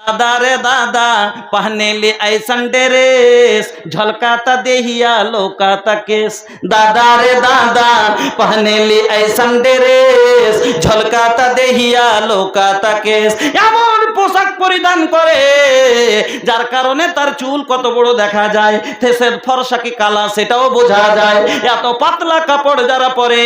दादा रे दादा पहने ले ऐसन ड्रेस झलकाता देहिया लोकाता केस। दादा रे दादा पहने ले ऐसन ड्रेस झलकाता देहिया लोकाता केस। এমন পোশাক পরিধান করে যার কারণে তার চুল কত বড় দেখা যায়, ফেসের ফর্সা কি কালা সেটাও বোঝা যায়। এত পাতলা কাপড় যারা পরে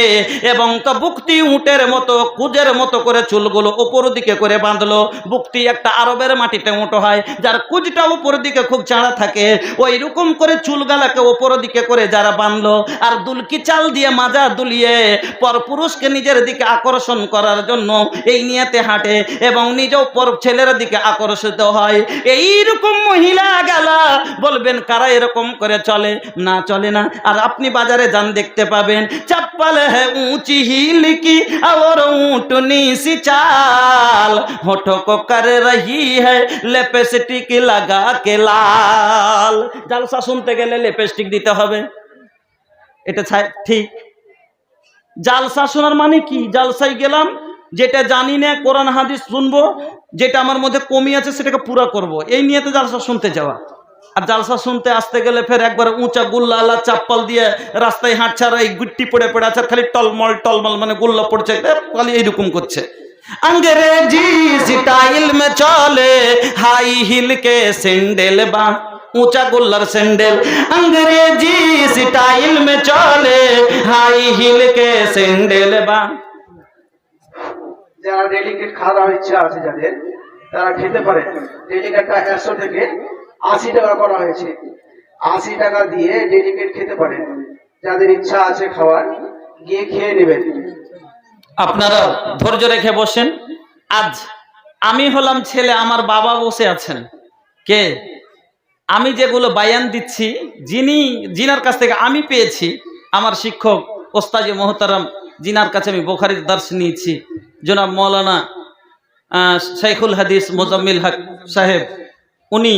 এবং তা বুকটি উটের মতো কুজের মতো করে চুলগুলো উপর দিকে করে বাঁধলো। বুকটি একটা আরবের মাটিতে উঁটো হয়, যার কুজটা উপর দিকে খুব চাড়া থাকে, ওই রকম করে চুলগালাকে উপর দিকে করে যারা বাঁধলো আর দুলকি চাল দিয়ে মাজা দুলিয়ে পরপুরুষকে নিজের দিকে আকর্ষণ করার জন্য এই নিয়তে হাঁটে এবং নিজেও পর ছেলের দিকে আকর্ষিত হয়। এইরকম মহিলা গেলা বলবেন কারা এরকম করে চলে? না চলে না। আর আপনি বাজারে যান দেখতে পাবেন चप्पल है ऊंची हील की और ऊंटनी सी चाल, होठों को कर रही है लिपस्टिक लगा के लाल। जलसा सुनते गेले लिपस्टिक দিতে হবে, এটা ঠিক? জালসা শোনার মানে কি? জালসায় গেলাম, যেটা জানি না কোরআন হাদিস শুনবো, যেটা আমার মধ্যে কমি আছে সেটাকে পুরো করব, এই নিয়ে তো জালসা শুনতে যাওয়া। আর জালসা শুনতে আসতে গেলে ফের একবার উঁচা গুল্লা চাপ্পল দিয়ে রাস্তায় হাঁটছে আর এই গুট্টি পড়ে পড়ে আছে, খালি টলমল টলমল মানে গুল্লা পড়ছে, খালি এইরকম করছে। अंग्रेजी स्टाइल में चले हाई हिल के सैंडल बा, ऊंचा गुल्लर सैंडल। अंग्रेजी स्टाइल में चले हाई हिल के सैंडल बा। যারা ডেলিকেট খাওয়ার ইচ্ছা আছে যাদের, তারা খেতে পারে। ডেলিকেটটা 100 থেকে 80 টাকা করা হয়েছে। 80 টাকা দিয়ে ডেলিকেট খেতে পারেন। যাদের ইচ্ছা আছে খাওয়ার, গিয়ে খেয়ে নেবেন। আপনারা ধৈর্য রেখে বসেন। আজ আমি হলাম ছেলে, আমার বাবা বসে আছেন। কে? আমি যেগুলো বায়ান দিচ্ছি, জিনার কাছ থেকে আমি পেয়েছি, আমার শিক্ষক ওস্তাজি মোহতারাম, জিনার কাছে আমি বুখারীর দর্শ নিয়েছি, জনাব মৌলানা শাইখুল হাদিস মোজাম্মিল হক সাহেব, উনি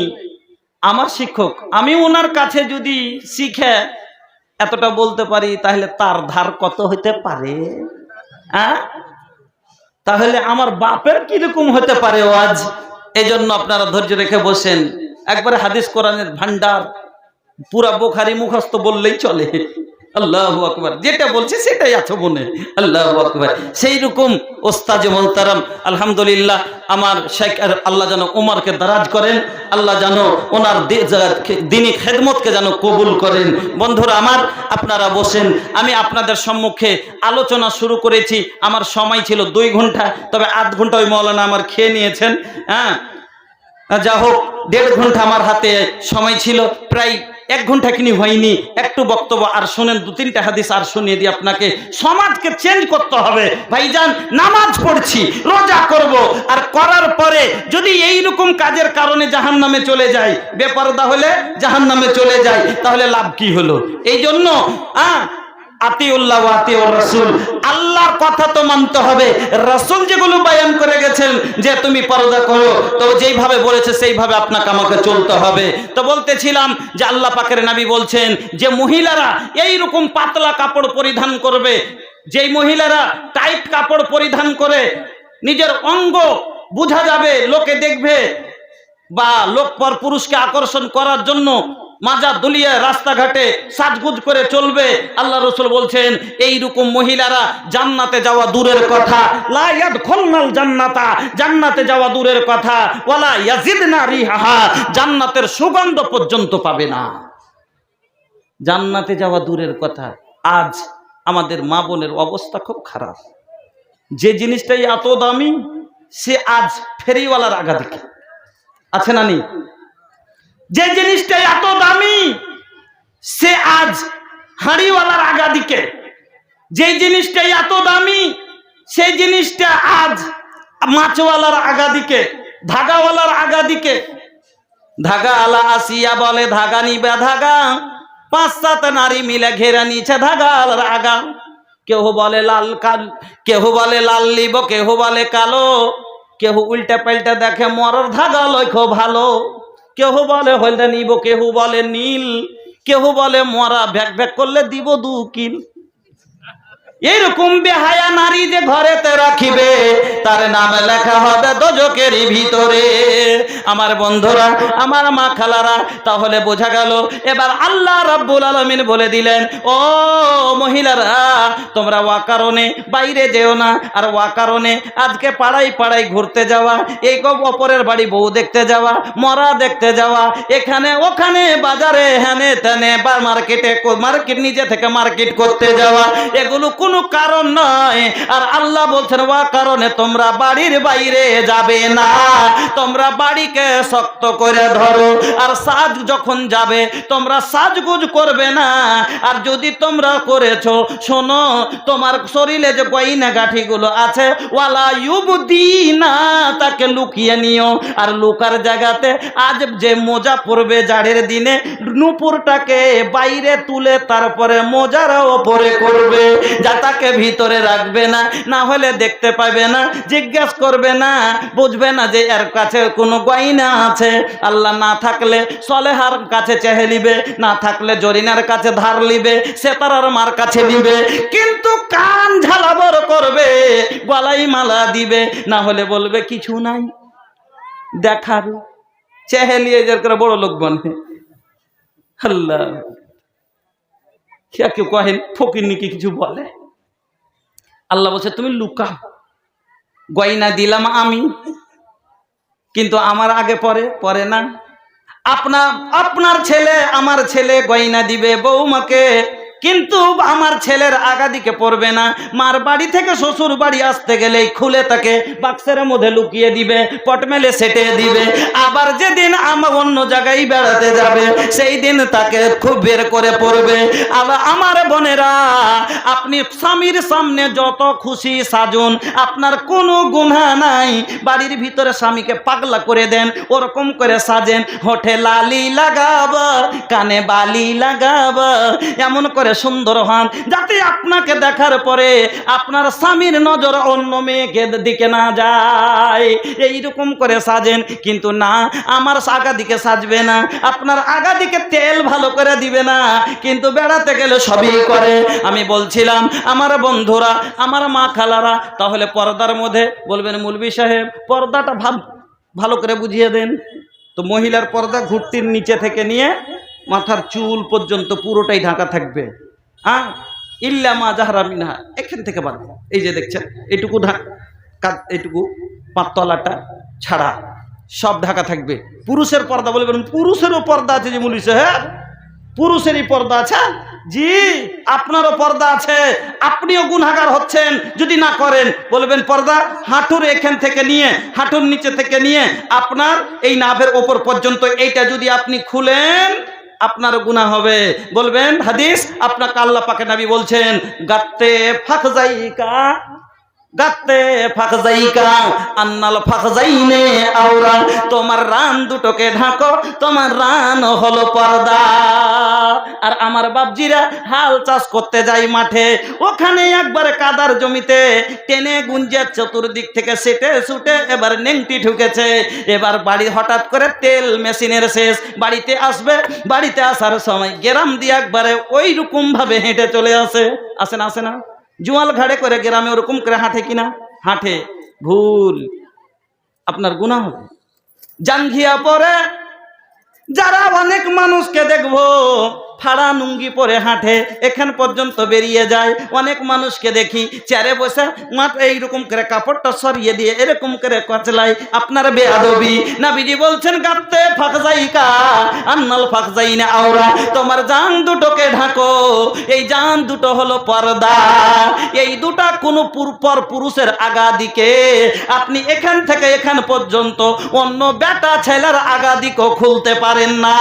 আমার শিক্ষক। আমি ওনার কাছে যদি শিখে এতটা বলতে পারি তাহলে তার ধার কত হইতে পারে? তাহলে আমার বাপের কিরকম হতে পারে আজ? এই জন্য আপনারা ধৈর্য রেখে বসেন। একবারে হাদিস কোরআনের ভান্ডার, পুরা বুখারী মুখস্থ বললেই চলে। আল্লাহু আকবার, যেটা বলছি সেটাই আছে মনে। আল্লাহু আকবার। সেই রকম ওস্তাদ মোহতারাম আলহামদুলিল্লাহ আমার শেখ, আল্লাহ যেন উমরকে দারাজ করেন, আল্লাহ যেন ওনার দ্বীনি খেদমতকে যেন কবুল করেন। বন্ধুরা আমার, আপনারা বসেন। আমি আপনাদের সম্মুখে আলোচনা শুরু করেছি, আমার সময় ছিল 2 ঘন্টা, তবে 8 ঘন্টা ওই মৌলানা আমার খেয়ে নিয়েছেন। যা হোক, 1.5 ঘন্টা আমার হাতে সময় ছিল, প্রায় 1 ঘন্টা কিনি হয়নি। একটু বক্তব্য আর শুনেন, 2-3টা হাদিস আর শুনিয়ে দিই আপনাকে। সমাজকে চেঞ্জ করতে হবে ভাইজান। নামাজ পড়ছি, রোজা করব, আর করার পরে যদি এই রকম কাজের কারণে জাহান্নামে চলে যায়, বেপরদা হলে জাহান্নামে চলে যায়, তাহলে লাভ কি হলো? এই জন্য আতিউল্লাহ ওয়া আতিউর রাসূল, আল্লাহর কথা তো মানতে হবে। রাসূল যেগুলো বয়ান করে গেছেন যে তুমি পর্দা করো, তো যেইভাবে বলেছে সেইভাবে আপনাকে আমাকে চলতে হবে। তো বলতেছিলাম যে আল্লাহ পাকের নবী বলছেন যে মহিলারা এই রকম পাতলা কাপড় পরিধান করবে, যেই মহিলারা টাইট কাপড় পরিধান করে নিজের অঙ্গ বোঝা যাবে, লোকে দেখবে, বা লোক পর পুরুষকে আকর্ষণ করার জন্য মাজা দুলিয়ে রাস্তাঘাটে সাজগুজ করে চলবে, আল্লাহ রাসূল বলছেন এই রকম মহিলারা জান্নাতে যাওয়া দূরের কথা, লা ইয়াদখুলনাল জান্নাতা, জান্নাতে যাওয়া দূরের কথা, ওয়ালা ইয়াজিদনা রিহাহা, জান্নাতের সুগন্ধ পর্যন্ত পাবে না। জান্নাতে যাওয়া দূরের কথা। আজ আমাদের মা বোনের অবস্থা খুব খারাপ। যে জিনিসটাই এত দামি, সে আজ ফেরিওয়ালার আগা দিকে আছে না নেই? যে জিনিসটা এত দামি, সে আজ হাঁড়িওয়ালার আগা দিকে। যে জিনিসটা এত দামি, সেই জিনিসটা আজ মাছওয়ালার আগা দিকে, ধাগাওয়ালার আগা দিকে। ধাগা আলা আসিয়া বলে ধাগা নিবে ধাগা, 5-7 নারী মিলে ঘেরা নিচ্ছে ধাগার আগা। কেউ বলে লাল কাল, কেউ বলে লাল লিব, কেউ বলে কালো, কেউ উল্টা পাল্টা দেখে মরার ধাগা লক্ষ্য ভালো। কেউ বলে হলদে নিব, কেউ বলে নীল, কেউ বলে মরা ভ্যাক ভ্যাক করলে দিব 2 কিল। এরকম বেহায়া নারী যে ঘরেতে রাখিবে তার নামে লেখা হবে দোজকের ভিতরে। আমার বন্ধুরা, আমার মা খালারা, তাহলে বোঝা গেল এবার আল্লাহ রাব্বুল আলামিন বলে দিলেন, ও মহিলারা, তোমরা ওয়া কারণে বাইরে যেও না। আর ওয়া কারণে আজকে পাড়ায় পাড়ায় ঘুরতে যাওয়া, এই অপরের বাড়ি বউ দেখতে যাওয়া, মরা দেখতে যাওয়া, এখানে ওখানে বাজারে হ্যানে তেনে বা মার্কেট নিজে থেকে মার্কেট করতে যাওয়া, এগুলো কোনো কারণ নয়। আর আল্লাহ বলছেন ওয়া কারণে তোমরা বাড়ির বাইরে যাবে না, তোমরা বাড়িকে শক্ত করে ধরো। আর সাজ যখন যাবে তোমরা সাজগুজ করবে না। আর যদি তোমরা করেছো, শোনো, তোমার শরীরে যে গয়না গাঠিগুলো আছে ওয়ালা ইউবদিনা, তাকে লুকিয়ে নিও। আর লুকার জায়গাতে আজ যে মোজা পরবে জাড়ের দিনে, নুপুরটাকে বাইরে তুলে তারপরে মোজার ওপরে করবে, যা তাকে ভিতরে রাখবে না, না হলে দেখতে পাবে না, জিজ্ঞাসা করবে না, বুঝবে না যে এর কাছে কোনো গয়না আছে। আল্লাহ না থাকলে সলেহার কাছে চেহে লিবে, না থাকলে জরিনার কাছে ধার লিবে, সেতারার মার কাছে লিবে, কিন্তু কান ঝালাবর করবে, গলায় মালা দিবে, না হলে বলবে কিছু নাই, দেখার চেহে লিয়ে যে করে বড় লোক বনে। আল্লাহ, কেউ কহেন ফকির নাকি কিছু বলে। আল্লাহ বলছে তুমি লুকাও, গয়না দিলাম আমি, কিন্তু আমার আগে পরে পরে না। আপনার ছেলে আমার ছেলে গয়না দিবে বৌমাকে, কিন্তু আমার ছেলের আগাদিকে পড়বে না। মার বাড়ি থেকে শ্বশুর বাড়ি আসতে গেলেই খুলে তাকে বাক্সের মধ্যে লুকিয়ে দিবে, পটমেলে সেটে দিবে। আবার যেদিন আমার অন্য জায়গায় বেড়াতে যাবে সেই দিন তাকে খুব বের করে পড়বে। আবার আমার বোনেরা, আপনি স্বামীর সামনে যত খুশি সাজুন, আপনার কোনো গুনাহ নাই। বাড়ির ভিতরে স্বামীকে পাগলা করে দেন, ওরকম করে সাজেন, হোঠে লালি লাগাবা, কানে বালি লাগাবা, এমন করে সুন্দর হন যাতে আপনাকে দেখার পরে আপনার স্বামীর নজর অন্য মেয়েকে দিকে না যায়। এইরকম করে সাজেন, কিন্তু না, আমার আগা দিকে সাজবে না, আপনার আগা দিকে তেল ভালো করে দিবে না, কিন্তু বেড়াতে গেলে সবই করে। আমি বলছিলাম আমার বন্ধুরা, আমার মা খালারা, তাহলে পর্দার মধ্যে বলবেন মৌলভী সাহেব পর্দাটা ভালো করে বুঝিয়ে দেন। তো মহিলার পর্দা ঘুরতির নিচে থেকে নিয়ে মাথার চুল পর্যন্ত পুরোটাই ঢাকা থাকবে। হ্যাঁ, ইল্লা মা জাহরা মিনহা, এখান থেকে বাদ, এই যে দেখছেন এইটুকু এইটুকু পাতলাটা ছাড়া সব ঢাকা থাকবে। পুরুষের পর্দা বলবেন পুরুষেরও পর্দা আছে যে মৌলভী সাহেব, পুরুষেরই পর্দা আছে? জি, আপনারও পর্দা আছে, আপনিও গুনাহগার হচ্ছেন যদি না করেন। বলবেন পর্দা হাঁটুর এখান থেকে নিয়ে, হাঁটুর নিচে থেকে নিয়ে আপনার এই নাভের ওপর পর্যন্ত, এইটা যদি আপনি খুলেন আপনার গুনাহ হবে। বলবেন হাদিস, আপনাকে আল্লাহ পাকের নবী বলছেন গাত্তে ফাখজাইকা, গাত্তে ফাখজাইকা আন্নাল ফাখজাইনে আওরা, তোমার রান দুটোকে ঢাকো, তোমার রান হলো পর্দা। আর আমার বাপজিরা হাল চাষ করতে যায় মাঠে, ওখানে একবারে কাদার জমিতে টেনে গুঞ্জে চতুর্দিক থেকে সেটে ছুটে এবার নেংটি ঢুকেছে। এবার বাড়ি হঠাৎ করে তেল মেশিনের শেষ, বাড়িতে আসবে, বাড়িতে আসার সময় গ্রাম দিয়ে একবারে ওই রকম ভাবে হেঁটে চলে আসে না, আসে না? জোয়াল ঘাড়ে করে গ্রামে ওরকম করে হাঁটে কিনা? হাঁটে। ভুল, আপনার গুনাহ হবে। জাঙ্ঘিয়া পরে যারা অনেক মানুষকে দেখবো ফাড়া নুঙ্গি পরে হাঁটে, এখান পর্যন্ত বেরিয়ে যায়। অনেক মানুষকে দেখি চেয়ারে বসে মাঠ এইরকম করে কাপড়টা সরিয়ে দিয়ে এরকম করে কচলাই। আপনার বেয়াদবি। নবীজি বলছেন গাত্তে ফাখজাইকা আন্নাল ফাখজাইনা আওরা, তোমার জান দুটোকে ঢাকো, এই জান দুটো হলো পর্দা। এই দুটা কোনো পুরুষের আগা দিকে আপনি এখান থেকে এখান পর্যন্ত অন্য বেটা ছেলের আগা দিকও খুলতে পারেন না।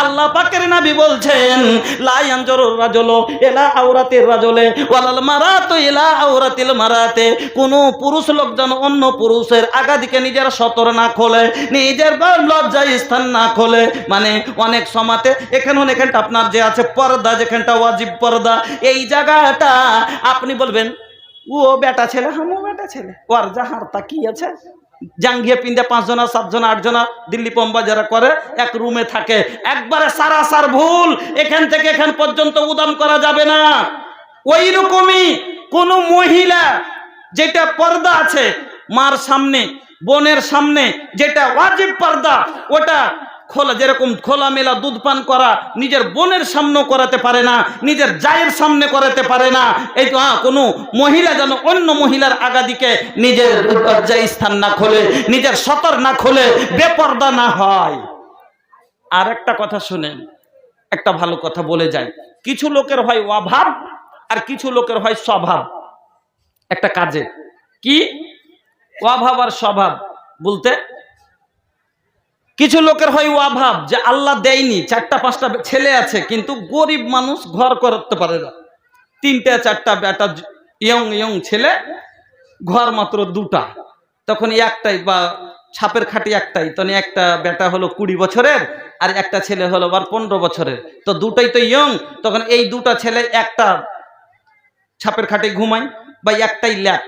আল্লাহ পাকের নবী বলছেন লা ইয়ানজুরুর রাজুলু ইলা আওরাতির রাজুলি ওয়ালাল মারাতু ইলা আওরাতিল মারাতি, কোন পুরুষ লোক যেন অন্য পুরুষের আগা দিকে নিজের সতর না খোলে, নিজের লজ্জায় স্থান না খোলে। মানে অনেক সময়তে এখানটা আপনার যে আছে পর্দা, যেখানটা ওয়াজিব পর্দা, এই জায়গাটা আপনি বলবেন ও বেটা ছেলে, হামও বেটা ছেলে, ওর যাহার তা কি আছে। জাঙ্গিয়ে পিন্দে 5 জনা 7 জনা 8 জনা দিল্লি বোম্বাই যারা করে এক রুমে থাকে, একবারে সারাসার ভুল। এখান থেকে এখান পর্যন্ত উদাম করা যাবে না। ওই রকমই কোন মহিলা যেটা পর্দা আছে মার সামনে বোনের সামনে যেটা ওয়াজিব পর্দা ওটা খোলা, যেরকম খোলামেলা দুধ পান করা নিজের বোনের সামনে করাতে পারে না, নিজের জায়ের সামনে করাতে পারে না। এই তো কোনো মহিলা যেন অন্য মহিলার আগাদিকে নিজের লজ্জায় স্থান না খোলে, নিজের সতর না খোলে, বেপর্দা না হয়। আর একটা কথা শুনেন, একটা ভালো কথা বলে যায়, কিছু লোকের হয় অভাব আর কিছু লোকের হয় স্বভাব একটা কাজে। কি অভাব আর স্বভাব বলতে, কিছু লোকের হয় অভাব যে আল্লাহ দেয়নি, 4টা-5টা ছেলে আছে কিন্তু গরিব মানুষ, ঘর করতে পারে না, 3টা-4টা বেটা ইয়ং ছেলে, ঘর মাত্র 2টা, তখন একটাই বা ছাপের খাটি একটাই, তখন একটা বেটা হলো 20 বছরের আর একটা ছেলে হলো 15 বছরের, তো 2টাই তো ইয়ং, তখন এই 2টা ছেলে একটা ছাপের খাটে ঘুমায় বা একটাই ল্যাপ,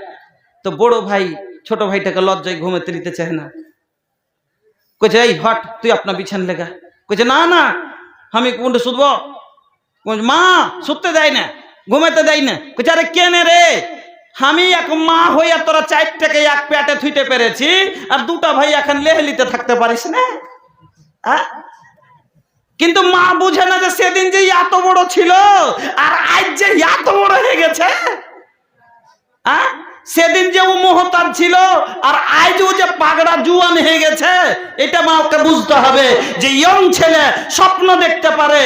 তো বড় ভাই ছোট ভাইটাকে লজ্জায় ঘুমাতে দিতে চায় না, কইছে এই হট তুই আপনার বিছান লেগা, কইছে না না আমি কোনটা শুধবো, মা শুতে দেয় না, ঘুমাতে দেয় না, কইছে আরে কেনে রে, আমি এক মা হইয়া তোরা 4টাকে এক পেটে থুইতে পেরেছি আর 2টা ভাই এখন লেহলিতে থাকতে পারিস না। কিন্তু মা বুঝে না যে সেদিন যে এত বড় ছিল আর আজ যে এত বড় হয়ে গেছে। সেদিন যে ও মোহতাজ ছিল আর আজ ও যে পাগড়া জুয়ান হয়ে গেছে, এটা মাকে বুঝতে হবে যে ইয়ং ছেলে স্বপ্ন দেখতে পারে,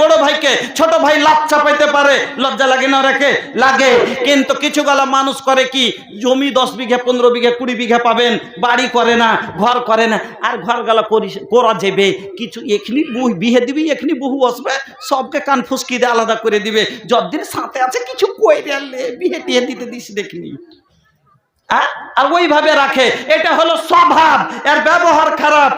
বড় ভাইকে ছোট ভাই লাভ চাপাইতে পারে, লজ্জা লাগে না রেখে লাগে, কিন্তু কিছু গালা মানুষ করে কি জমি 10 বিঘা 15 বিঘা 20 বিঘা পাবেন, বাড়ি করে না, ঘর করে না, আর ঘর গালা করা যাবে কিছু, এখানে বিহে দিবি, এখানে বহু আসবে, সবকে কান ফুসকি দিয়ে আলাদা করে দিবে, যতদিন সাথে আছে কিছু কই বিহে টিয়ে দিতে দিস দেখিনি, আর ওইভাবে রাখে, এটা হলো স্বভাব, এর ব্যবহার খারাপ,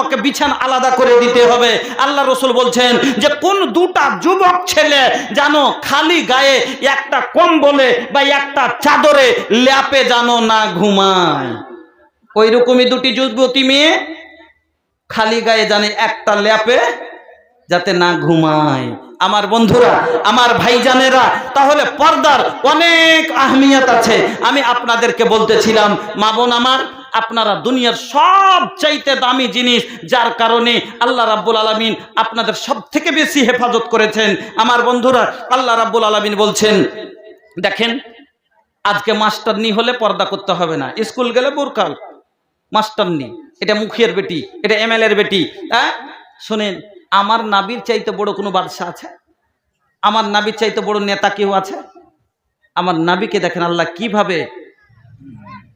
ওকে বিছান আলাদা করে দিতে হবে। আল্লাহ রসুল বলছেন যে কোন 2টা যুবক ছেলে জানো খালি গায়ে একটা কম্বলে বা একটা চাদরে ল্যাপে জানো না ঘুমায়, ওই রকমই 2টি যুবতী মেয়ে খালি গায়ে জানে একটা ল্যাপে যাতে না ঘুমায়। আমার বন্ধুরা, আমার ভাইজানেরা, তাহলে পর্দার অনেক আহমিয়ত আছে। আমি আপনাদেরকে বলতেছিলাম মা বোন আমার, আপনারা দুনিয়ার সবচাইতে দামি জিনিস, যার কারণে আল্লাহ রাব্বুল আলামিন আপনাদের সবথেকে বেশি হেফাজত করেছেন। আমার বন্ধুরা, আল্লাহ রাব্বুল আলামিন বলছেন, দেখেন আজকে মাস্টারনি হলে পর্দা করতে হবে না, স্কুল গেলে বোরকাল, মাস্টারনি, এটা মুখিয়ার বেটি, এটা এমএলএর বেটি। শোনেন, আমার নাবির চাইতে বড় কোনো বাদশা আছে? আমার নাবির চাইতে বড় নেতা কেউ আছে? আমার নাবিকে দেখেন আল্লাহ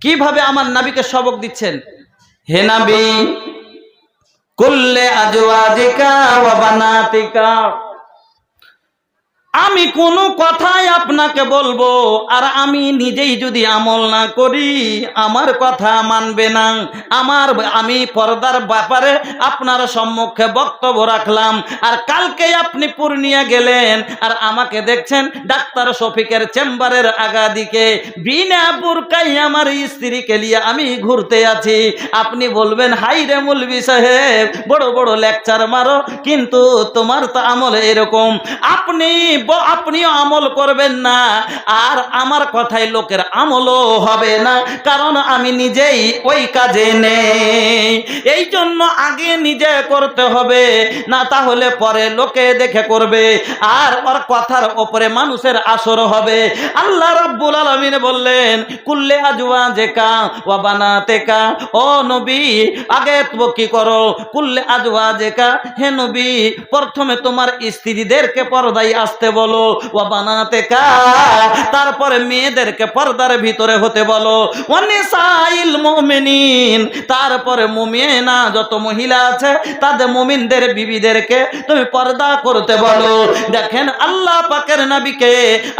কিভাবে আমার নাবিকে সবক দিচ্ছেন। হে নাবি কুল্লে আজওয়াজিকা ওয়া বানাতিকা, আমি কোনো কথাই আপনাকে বলবো আর আমি নিজেই যদি আমল না করি আমার কথা মানবে না। আমি পর্দার ব্যাপারে আপনার সম্মুখে বক্তব্য রাখলাম, আর কালকে আপনি পূর্ণিয়া গেলেন আর আমাকে দেখছেন ডাক্তার শফিকের চেম্বারের আগা দিকে বিনা বুরকাই আমার স্ত্রীকে নিয়ে আমি ঘুরতে আছি। আপনি বলবেন হাই রে মৌলভী সাহেব, বড় বড় লেকচার মারো, কিন্তু তোমার তো আমল এরকম। আপনিও আমল করবেন না আর আমার কথায় লোকের আমলও হবে না, কারণ আমি নিজেই ওই কাজে নেই। এই জন্য আগে নিজে করতে হবে, না তাহলে পরে লোকে দেখে করবে আর ওর কথার উপরে মানুষের আসর হবে। আল্লাহ রাব্বুল আলামিন বললেন কুল্লে আজওয়াজিকা ওয়া বানাতিকা, ও নবী আগে তো কি করো, কুল্লে আজওয়াজিকা, হে নবী প্রথমে তোমার স্ত্রীদেরকে পর্দায় আসতে বলো, ওয়া বানাতিকা তারপরে মেয়েদেরকে পর্দার ভিতরে হতে বলো, ওয়া নিসাইল মুমিনিন তারপরে মুমিনা যত মহিলা আছে তাদের মুমিনদের বিবিদেরকে তুমি পর্দা করতে বলো। দেখেন আল্লাহ পাকের নবীকে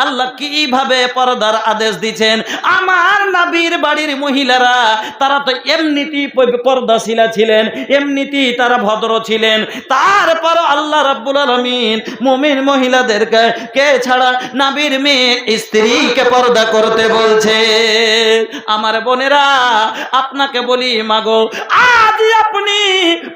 আল্লাহ কিভাবে পর্দার আদেশ দিয়েছেন। আমার নবীর বাড়ির মহিলারা তারা তো এমনিতেই পর্দাশীলা ছিলেন, এমনিতেই তারা ভদ্র ছিলেন, তারপর আল্লাহ রাব্বুল আলামিন মুমিন মহিলাদেরকে কে ছাড়া নবীর মেয়ে স্ত্রীকে পর্দা করতে বলছে। আমার বোনেরা আপনাকে বলি মাগো, আর হাজি আপনি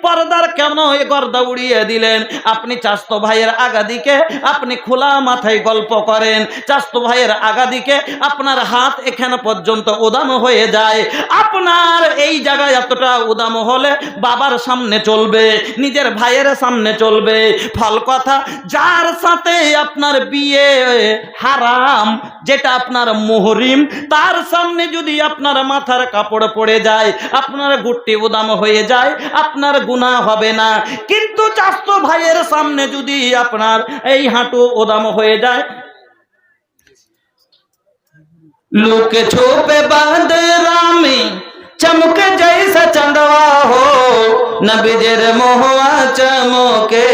পর্দার কেন এ গর্দা উড়িয়ে দিলেন? আপনি চাস্তো ভাইয়ের আগা দিকে আপনি খোলা মাথায় গল্প করেন, চাস্তো ভাইয়ের আগা দিকে আপনার হাত এখানে পর্যন্ত উদাম হয়ে যায়। আপনার এই জায়গায় এতটা উদাম হলে বাবার সামনে চলবে, নিজের ভাইয়ের সামনে চলবে। ফল কথা, যার সাথে আপনার বিয়ে হারাম, যেটা আপনার মুহরিম, তার সামনে যদি আপনার মাথার কাপড় পড়ে যায়, আপনার গুট্টি উদাম হয়ে যায়, আপনার গুনাহ হবে না। কিন্তু চাস্তো ভাইয়ের সামনে যদি আপনার এই হাঁটু উদাম হয়ে যায়, লুকে छुपे बदरामी चमक जैसा चंदवा हो, नबीजर मोहवा चमके,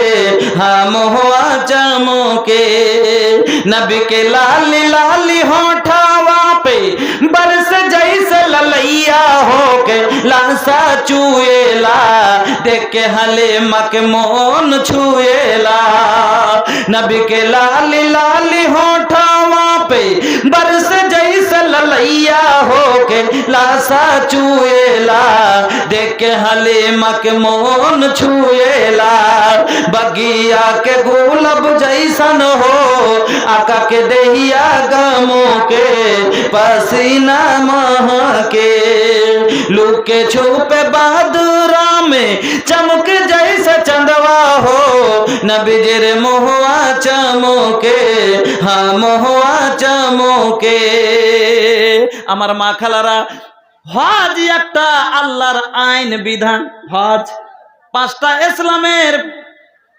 हाँ मोहवा चमके। नबी के लाली लाली होठवा पे बरस जैसे ललैया हो के लासा चुएला, देख के हलीमा के मोन छुएला। नबी के लाली लाली होठवा पे बरस जैसे ललैया हो के लासा चुएला, देख के हलीमा के मोन छुएला। बगिया के गुलाब जैसन हो, आका के देहिया गमो के पसीना महके। लुके छुपे बदरा में चमक जैसे चंदवा हो, नबीजर मोहवा चमके, हाँ मोहवा चमके। আমার মা খালারা, হজ একটা আল্লাহর আইন বিধান। হজ পাঁচটা ইসলামের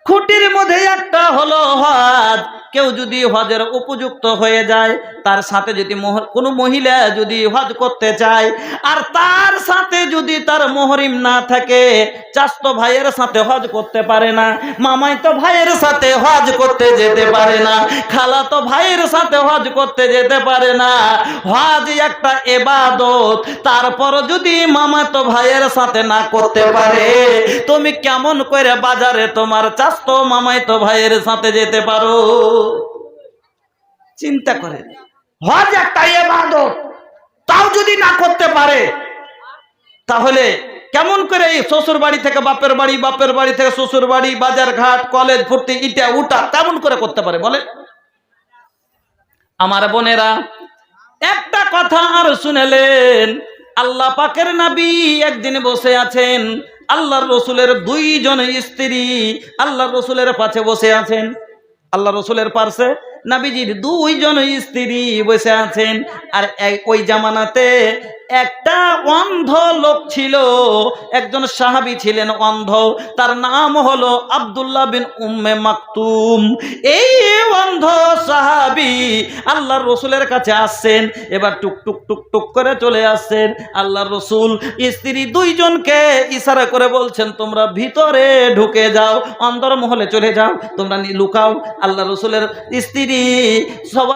খুঁটির মধ্যে একটা হলো হজ। কেউ যদি হজের উপযুক্ত হয়ে যায়, তার সাথে যদি কোনো মহিলা যদি হজ করতে চায়, আর তার সাথে যদি তার মুহরিম না থাকে, চাস্তো ভাইয়ের সাথে হজ করতে পারে না, মামাইতো ভাইয়ের সাথে হজ করতে যেতে পারে না, খালাতো ভাইয়ের সাথে হজ করতে যেতে পারে না। হজ একটা ইবাদত, তারপর যদি মামাতো ভাইয়ের সাথে না করতে পারে, তুমি কেমন করে বাজারে তোমার চাস্তো মামাইতো ভাইয়ের সাথে যেতে পারো? চিন্তা করে, হজ একটা ইবাদত, তাও যদি না করতে পারে, তাহলে কেমন করে এই শ্বশুর বাড়ি থেকে বাপের বাড়ি, বাপের বাড়ি থেকে শ্বশুর বাড়ি, বাজার ঘাট, কলেজ ভর্তি, ইটা উটা কেমন করে করতে পারে বলে? আমার বোনেরা, একটা কথা আর শুনেলেন, আল্লাহ পাকের নবী একদিন বসে আছেন, আল্লাহর রসুলের দুইজন স্ত্রী আল্লাহর রসুলের পাশে বসে আছেন। আল্লাহ রসুলের পাশে নবীজির দুইজন স্ত্রী বসে আছেন। আর ওই জামানাতে একটা অন্ধ লোক ছিল, একজন সাহাবী ছিলেন অন্ধ, তার নাম হলো আব্দুল্লাহ বিন উম্মে মাকতুম। এই অন্ধ সাহাবী আল্লাহর রসুলের কাছে আসছেন, এবার টুক টুক টুক টুক করে চলে আসছেন। আল্লাহর রসুল স্ত্রী দুইজনকে ইশারা করে বলছেন, তোমরা ভিতরে ঢুকে যাও, অন্দর মহলে চলে যাও, তোমরা লুকাও। আল্লাহ রসুলের স্ত্রী সবাই